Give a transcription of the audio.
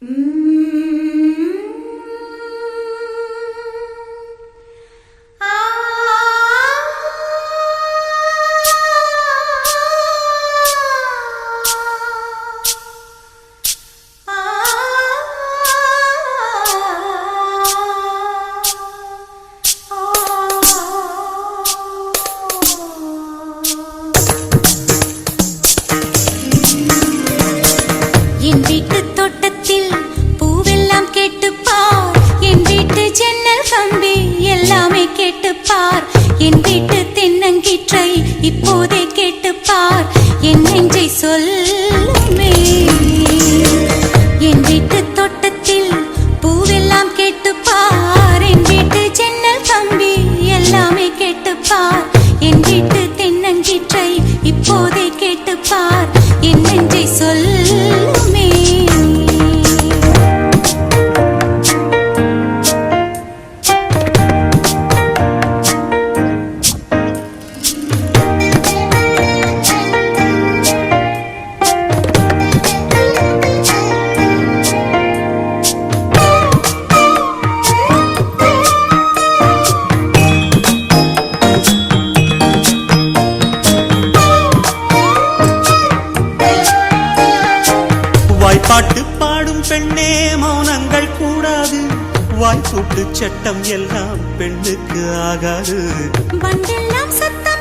என் வீட்டு தோட்டத்தில் பூவெல்லாம் கேட்டுப்பார், என் வீட்டு ஜன்னல் கம்பி எல்லாமே கேட்டுப்பார், என் வீட்டு தென்னங்கீற்றை இப்போதே கேட்டுப்பார், என் நெஞ்சை சொல்லுமே. என் வீட்டு தோட்டத்தில் பூவெல்லாம் கேட்டுப்பார், என் வீட்டு ஜன்னல் கம்பி எல்லாமே கேட்டுப்பார், என் வீட்டு தென்னங்கீற்றை இப்போதே கேட்டுப்பார், என் நெஞ்சை சொல்லுமே. பாட்டு பாடும் பெண்ணே மௌனங்கள் கூடாது, வாய்ப்பூட்டு சட்டம் எல்லாம் பெண்ணுக்கு ஆகாது. பண்டெல்லாம் சத்தம்